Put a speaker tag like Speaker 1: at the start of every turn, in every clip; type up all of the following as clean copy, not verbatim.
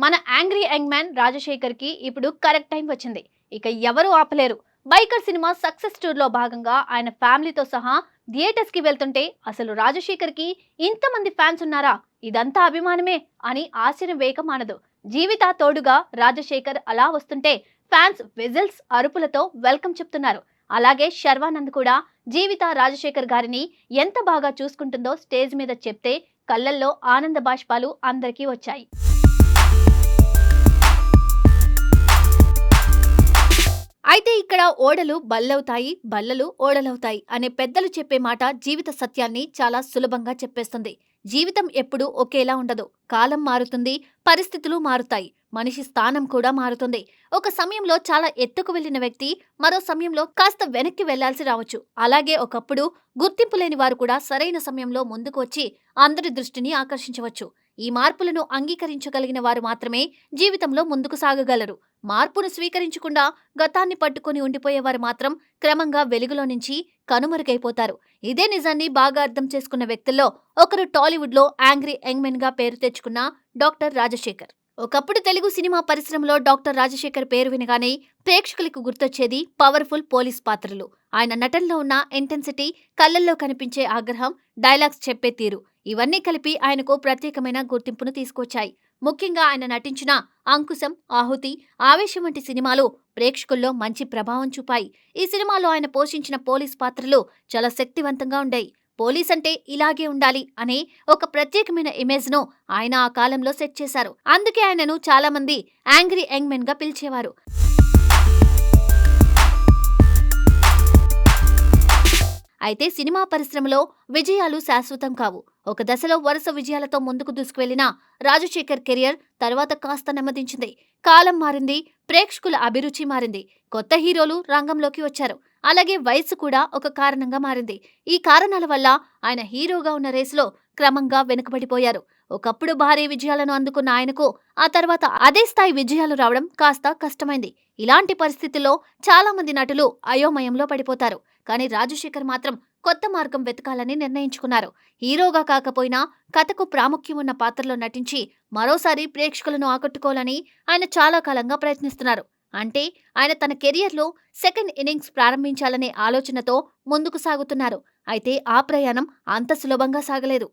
Speaker 1: మన angry young man Rajasekhar కి ఇప్పుడు కరెక్ట్ టైం వచ్చింది. ఇక ఎవరు ఆపలేరు. బైకర్ సినిమా సక్సెస్ టూర్ లో భాగంగా ఆయన ఫ్యామిలీతో సహా థియేటర్స్ కి వెళ్తుంటే అసలు రాజశేఖర్ కి ఇంతమంది ఫ్యాన్స్ ఉన్నారా, ఇదంతా అభిమానమే అని ఆశ్చర్యం వేయక మానదు. జీవిత తోడుగా రాజశేఖర్ అలా వస్తుంటే ఫ్యాన్స్ విజిల్స్ అరుపులతో వెల్కమ్ చెప్తున్నారు. అలాగే శర్వానంద్ కూడా జీవిత రాజశేఖర్ గారిని ఎంత బాగా చూసుకుంటుందో స్టేజ్ మీద చెప్తే కళ్ళల్లో ఆనంద బాష్పాలు అందరికీ వచ్చాయి. అయితే ఇక్కడ ఓడలు బల్లవుతాయి, బల్లలు ఓడలవుతాయి అనే పెద్దలు చెప్పే మాట జీవిత సత్యాన్ని చాలా సులభంగా చెప్పేస్తుంది. జీవితం ఎప్పుడూ ఒకేలా ఉండదు. కాలం మారుతుంది, పరిస్థితులు మారుతాయి, మనిషి స్థానం కూడా మారుతుంది. ఒక సమయంలో చాలా ఎత్తుకు వెళ్లిన వ్యక్తి మరో సమయంలో కాస్త వెనక్కి వెళ్లాల్సి రావచ్చు. అలాగే ఒకప్పుడు గుర్తింపు లేని వారు కూడా సరైన సమయంలో ముందుకు వచ్చి అందరి దృష్టిని ఆకర్షించవచ్చు. ఈ మార్పులను అంగీకరించగలిగిన వారు మాత్రమే జీవితంలో ముందుకు సాగగలరు. మార్పును స్వీకరించకుండా గతాన్ని పట్టుకుని ఉండిపోయేవారు మాత్రం క్రమంగా వెలుగులో నుంచి కనుమరుగైపోతారు. ఇదే నిజాన్ని బాగా అర్థం చేసుకున్న వ్యక్తుల్లో ఒకరు టాలీవుడ్లో యాంగ్రీ యంగ్ మెన్ గా పేరు తెచ్చుకున్న డాక్టర్ రాజశేఖర్. ఒకప్పుడు తెలుగు సినిమా పరిశ్రమలో డాక్టర్ రాజశేఖర్ పేరు వినగానే ప్రేక్షకులకు గుర్తొచ్చేది పవర్ఫుల్ పోలీస్ పాత్రలు. ఆయన నటనలో ఉన్న ఇంటెన్సిటీ, కళ్ళల్లో కనిపించే ఆగ్రహం, డైలాగ్స్ చెప్పే తీరు ఇవన్నీ కలిపి ఆయనకు ప్రత్యేకమైన గుర్తింపును తీసుకొచ్చాయి. ముఖ్యంగా ఆయన నటించిన అంకుశం, ఆహుతి, ఆవేశం వంటి సినిమాలు ప్రేక్షకుల్లో మంచి ప్రభావం చూపాయి. ఈ సినిమాలో ఆయన పోషించిన పోలీస్ పాత్రలు చాలా శక్తివంతంగా ఉండేవి. పోలీస్ అంటే ఇలాగే ఉండాలి అనే ఒక ప్రత్యేకమైన ఇమేజ్ ను ఆయన ఆ కాలంలో సెట్ చేశారు. అందుకే ఆయనను చాలా మంది యాంగ్రీ యంగ్ మెన్ గా పిలిచేవారు. అయితే సినిమా పరిశ్రమలో విజయాలు శాశ్వతం కావు. ఒక దశలో వరుస విజయాలతో ముందుకు దూసుకువెళ్లిన రాజశేఖర్ కెరియర్ తర్వాత కాస్త నెమ్మదించింది. కాలం మారింది, ప్రేక్షకుల అభిరుచి మారింది, కొత్త హీరోలు రంగంలోకి వచ్చారు. అలాగే వయస్సు కూడా ఒక కారణంగా మారింది. ఈ కారణాల వల్ల ఆయన హీరోగా ఉన్న రేసులో క్రమంగా వెనుకబడిపోయారు. ఒకప్పుడు భారీ విజయాలను అందుకున్న ఆయనకు ఆ తర్వాత అదే స్థాయి విజయాలు రావడం కాస్త కష్టమైంది. ఇలాంటి పరిస్థితుల్లో చాలా మంది నటులు అయోమయంలో పడిపోతారు. కానీ రాజశేఖర్ మాత్రం కొత్త మార్గం వెతకాలని నిర్ణయించుకున్నారు. హీరోగా కాకపోయినా కథకు ప్రాముఖ్యం ఉన్న పాత్రలో నటించి మరోసారి ప్రేక్షకులను ఆకట్టుకోవాలని ఆయన చాలా కాలంగా ప్రయత్నిస్తున్నారు. అంటే ఆయన తన కెరియర్లో సెకండ్ ఇన్నింగ్స్ ప్రారంభించాలనే ఆలోచనతో ముందుకు సాగుతున్నారు. అయితే ఆ ప్రయాణం అంత సులభంగా సాగలేదు.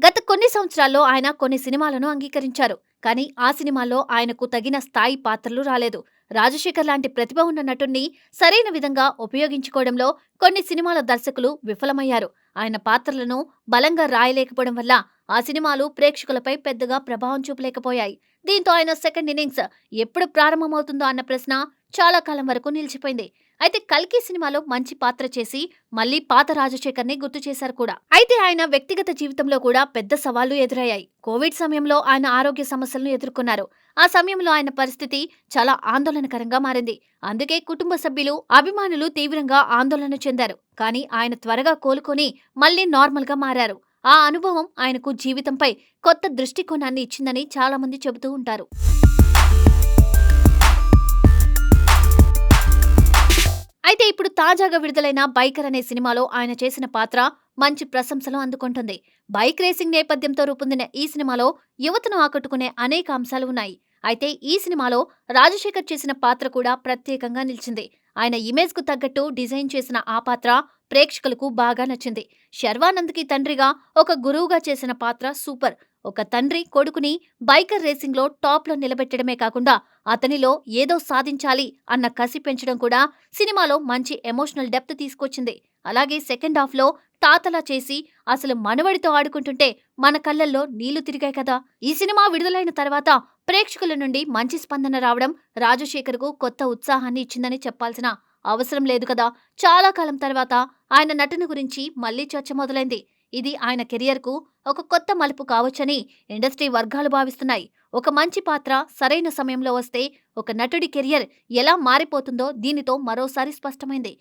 Speaker 1: గత కొన్ని సంవత్సరాల్లో ఆయన కొన్ని సినిమాలను అంగీకరించారు. కానీ ఆ సినిమాల్లో ఆయనకు తగిన స్థాయి పాత్రలు రాలేదు. రాజశేఖర్ లాంటి ప్రతిభ ఉన్న నటుణ్ణి సరైన విధంగా ఉపయోగించుకోవడంలో కొన్ని సినిమాల దర్శకులు విఫలమయ్యారు. ఆయన పాత్రలను బలంగా రాయలేకపోవడం వల్ల ఆ సినిమాలు ప్రేక్షకులపై పెద్దగా ప్రభావం చూపలేకపోయాయి. దీంతో ఆయన సెకండ్ ఇన్నింగ్స్ ఎప్పుడు ప్రారంభమవుతుందో అన్న ప్రశ్న చాలా కాలం వరకు నిలిచిపోయింది. అయితే కల్కి సినిమాలో మంచి పాత్ర చేసి మళ్లీ పాత రాజశేఖర్ ని గుర్తు చేశారు కూడా. అయితే ఆయన వ్యక్తిగత జీవితంలో కూడా పెద్ద సవాళ్లు ఎదురయ్యాయి. కోవిడ్ సమయంలో ఆయన ఆరోగ్య సమస్యలను ఎదుర్కొన్నారు. ఆ సమయంలో ఆయన పరిస్థితి చాలా ఆందోళనకరంగా మారింది. అందుకే కుటుంబ సభ్యులు, అభిమానులు తీవ్రంగా ఆందోళన చెందారు. కానీ ఆయన త్వరగా కోలుకొని మళ్లీ నార్మల్ గా మారారు. ఆ అనుభవం ఆయనకు జీవితంపై కొత్త దృష్టికోణాన్ని ఇచ్చిందని చాలా మంది చెబుతూ ఉంటారు. అయితే ఇప్పుడు తాజాగా విడుదలైన బైకర్ అనే సినిమాలో ఆయన చేసిన పాత్ర మంచి ప్రశంసలు అందుకుంటుంది. బైక్ రేసింగ్ నేపథ్యంతో రూపొందిన ఈ సినిమాలో యువతను ఆకట్టుకునే అనేక అంశాలు ఉన్నాయి. అయితే ఈ సినిమాలో రాజశేఖర్ చేసిన పాత్ర కూడా ప్రత్యేకంగా నిలిచింది. ఆయన ఇమేజ్ కు తగ్గట్టు డిజైన్ చేసిన ఆ పాత్ర ప్రేక్షకులకు బాగా నచ్చింది. శర్వానంద్కి తండ్రిగా, ఒక గురువుగా చేసిన పాత్ర సూపర్. ఒక తండ్రి కొడుకుని బైకర్ రేసింగ్ లో టాప్ లో నిలబెట్టడమే కాకుండా అతనిలో ఏదో సాధించాలి అన్న కసి పెంచడం కూడా సినిమాలో మంచి ఎమోషనల్ డెప్త్ తీసుకొచ్చింది. అలాగే సెకండ్ హాఫ్ లో తాతలా చేసి అసలు మనవడితో ఆడుకుంటుంటే మన కళ్ళల్లో నీళ్లు తిరిగాయి కదా. ఈ సినిమా విడుదలైన తర్వాత ప్రేక్షకుల నుండి మంచి స్పందన రావడం రాజశేఖర్ కు కొత్త ఉత్సాహాన్ని ఇచ్చిందని చెప్పాల్సిన అవసరం లేదు కదా. చాలా కాలం తర్వాత ఆయన నటన గురించి మళ్లీ చర్చ మొదలైంది. ఇది ఆయన కెరియర్ కు ఒక కొత్త మలుపు కావచ్చని ఇండస్ట్రీ వర్గాలు భావిస్తున్నాయి. ఒక మంచి పాత్ర సరైన సమయంలో వస్తే ఒక నటుడి కెరియర్ ఎలా మారిపోతుందో దీనితో మరోసారి స్పష్టమైంది.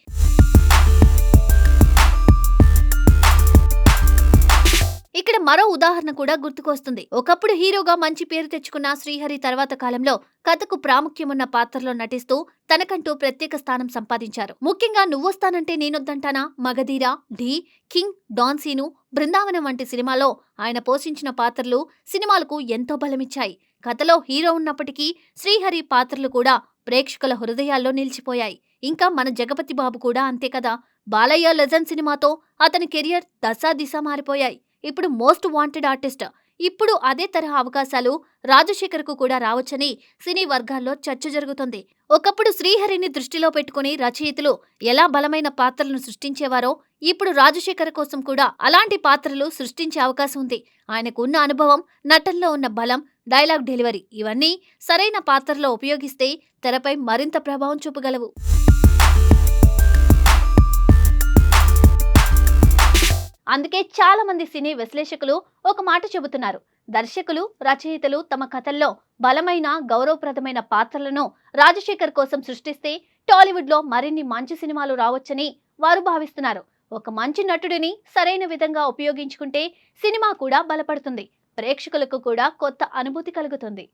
Speaker 1: ఇక్కడ మరో ఉదాహరణ కూడా గుర్తుకొస్తుంది. ఒకప్పుడు హీరోగా మంచి పేరు తెచ్చుకున్న శ్రీహరి తర్వాత కాలంలో కథకు ప్రాముఖ్యమున్న పాత్రలో నటిస్తూ తనకంటూ ప్రత్యేక స్థానం సంపాదించారు. ముఖ్యంగా నువ్వొస్తానంటే నేనొద్దంటానా, మగధీర, ఢీ, కింగ్, డాన్ సీను, బృందావనం వంటి సినిమాలో ఆయన పోషించిన పాత్రలు సినిమాలకు ఎంతో బలమిచ్చాయి. కథలో హీరో ఉన్నప్పటికీ శ్రీహరి పాత్రలు కూడా ప్రేక్షకుల హృదయాల్లో నిలిచిపోయాయి. ఇంకా మన జగపతి బాబు కూడా అంతే కదా. బాలయ్య లెజెండ్ సినిమాతో అతని కెరియర్ దశా దిశ మారిపోయాయి. ఇప్పుడు మోస్ట్ వాంటెడ్ ఆర్టిస్ట్. ఇప్పుడు అదే తరహా అవకాశాలు రాజశేఖర్కు కూడా రావచ్చని సినీ వర్గాల్లో చర్చ జరుగుతుంది. ఒకప్పుడు శ్రీహరిని దృష్టిలో పెట్టుకుని రచయితలు ఎలా బలమైన పాత్రలను సృష్టించేవారో ఇప్పుడు రాజశేఖర్ కోసం కూడా అలాంటి పాత్రలు సృష్టించే అవకాశం ఉంది. ఆయనకు ఉన్న అనుభవం, నటనలో ఉన్న బలం, డైలాగ్ డెలివరీ ఇవన్నీ సరైన పాత్రలో ఉపయోగిస్తే తెరపై మరింత ప్రభావం చూపగలవు. అందుకే చాలా మంది సినీ విశ్లేషకులు ఒక మాట చెబుతున్నారు. దర్శకులు, రచయితలు తమ కథల్లో బలమైన, గౌరవప్రదమైన పాత్రలను రాజశేఖర్ కోసం సృష్టిస్తే టాలీవుడ్ లో మరిన్ని మంచి సినిమాలు రావచ్చని వారు భావిస్తున్నారు. ఒక మంచి నటుడిని సరైన విధంగా ఉపయోగించుకుంటే సినిమా కూడా బలపడుతుంది. ప్రేక్షకులకు కూడా కొత్త అనుభూతి కలుగుతుంది.